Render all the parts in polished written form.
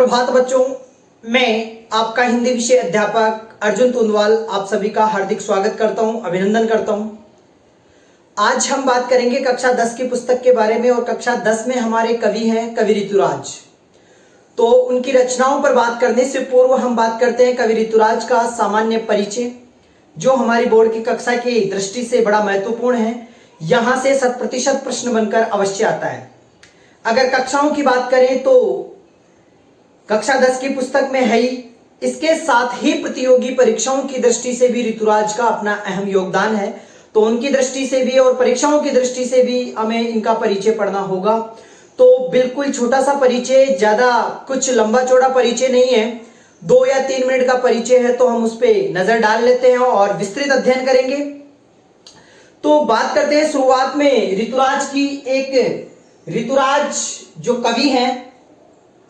सुप्रभात बच्चों, मैं आपका हिंदी विषय अध्यापक अर्जुन तुंदवाल आप सभी का हार्दिक स्वागत करता हूं, अभिनंदन करता हूं। आज हम बात करेंगे कक्षा 10 की पुस्तक के बारे में और कक्षा 10 में हमारे कवि हैं कवि ऋतुराज। तो उनकी रचनाओं पर बात करने से पूर्व हम बात करते हैं कवि ऋतुराज का सामान्य परिचय, जो हमारी बोर्ड की कक्षा की दृष्टि से बड़ा महत्वपूर्ण है। यहां से 100% प्रश्न बनकर अवश्य आता है। अगर कक्षाओं की बात करें तो कक्षा 10 की पुस्तक में है ही, इसके साथ ही प्रतियोगी परीक्षाओं की दृष्टि से भी ऋतुराज का अपना अहम योगदान है। तो उनकी दृष्टि से भी और परीक्षाओं की दृष्टि से भी हमें इनका परिचय पढ़ना होगा। तो बिल्कुल छोटा सा परिचय, ज्यादा कुछ लंबा चौड़ा परिचय नहीं है, 2 या 3 मिनट का परिचय है। तो हम उस पर नजर डाल लेते हैं और विस्तृत अध्ययन करेंगे। तो बात करते हैं शुरुआत में ऋतुराज की। ऋतुराज जो कवि हैं,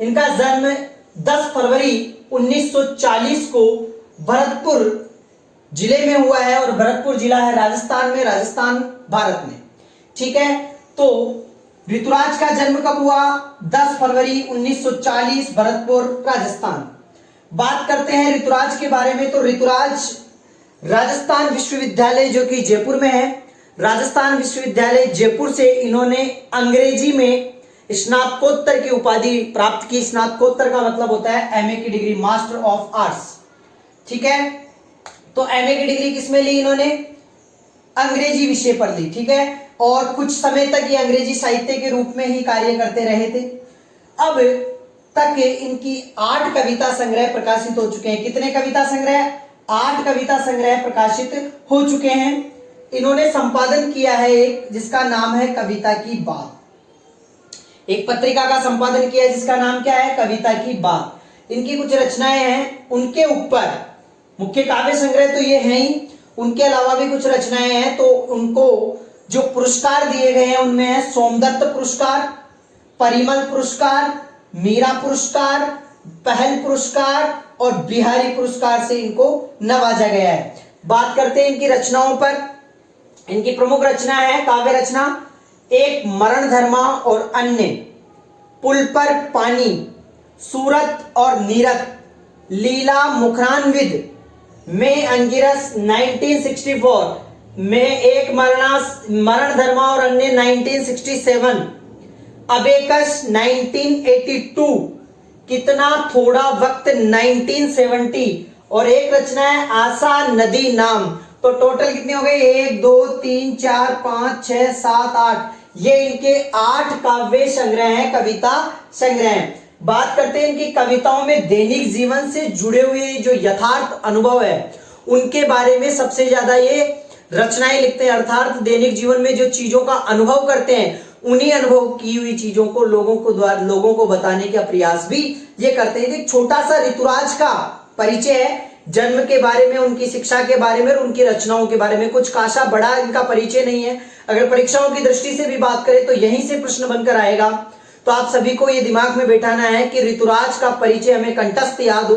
इनका जन्म 10 फरवरी 1940 को भरतपुर जिले में हुआ है और भरतपुर जिला है राजस्थान में, राजस्थान भारत में। ठीक है, तो ऋतुराज का जन्म कब हुआ? 10 फरवरी 1940 भरतपुर राजस्थान। बात करते हैं ऋतुराज के बारे में। तो ऋतुराज राजस्थान विश्वविद्यालय जो कि जयपुर में है, राजस्थान विश्वविद्यालय जयपुर से इन्होंने अंग्रेजी में स्नातकोत्तर की उपाधि प्राप्त की। स्नातकोत्तर का मतलब होता है एमए की डिग्री, मास्टर ऑफ आर्ट्स। ठीक है, तो एमए की डिग्री किसमें ली इन्होंने? अंग्रेजी विषय पर ली। ठीक है, और कुछ समय तक ये अंग्रेजी साहित्य के रूप में ही कार्य करते रहे थे। अब तक इनकी 8 कविता संग्रह प्रकाशित हो चुके हैं। कितने कविता संग्रह? 8 कविता संग्रह प्रकाशित हो चुके हैं। इन्होंने संपादन किया है एक, जिसका नाम है कविता की बात। एक पत्रिका का संपादन किया है जिसका नाम क्या है? कविता की बात। इनकी कुछ रचनाएं हैं उनके ऊपर। मुख्य काव्य संग्रह तो ये हैं ही, उनके अलावा भी कुछ रचनाएं हैं। तो उनको जो पुरस्कार दिए गए हैं उनमें है सोमदत्त पुरस्कार, परिमल पुरस्कार, मीरा पुरस्कार, पहल पुरस्कार और बिहारी पुरस्कार से इनको नवाजा गया है। बात करते हैं इनकी रचनाओं पर। इनकी प्रमुख रचना है काव्य रचना एक मरणधर्मा और अन्य, पुल पर पानी, सूरत और नीरत, लीला मुखरान्विद, में अंगिरस 1964, में एक मरणधर्मा और अन्य 1967, अबेकस 1982, कितना थोड़ा वक्त 1970 और एक रचना है आशा नदी नाम। तो टोटल कितने हो गए? 1 2 3 4 5 6 7 8। ये इनके 8 काव्य संग्रह हैं, कविता संग्रह। बात करते हैं इनकी कविताओं में दैनिक जीवन से जुड़े हुए जो यथार्थ अनुभव है उनके बारे में सबसे ज्यादा ये रचनाएं लिखते हैं। अर्थात दैनिक जीवन में जो चीजों का अनुभव करते हैं, उन्हीं अनुभव की हुई चीजों को लोगों को बताने का प्रयास भी ये करते हैं। एक छोटा सा ऋतुराज का परिचय है, जन्म के बारे में, उनकी शिक्षा के बारे में और उनकी रचनाओं के बारे में। कुछ खासा बड़ा इनका परिचय नहीं है। अगर परीक्षाओं की दृष्टि से भी बात करें तो यहीं से प्रश्न बनकर आएगा। तो आप सभी को ये दिमाग में बैठाना है कि ऋतुराज का परिचय हमें कंठस्थ याद हो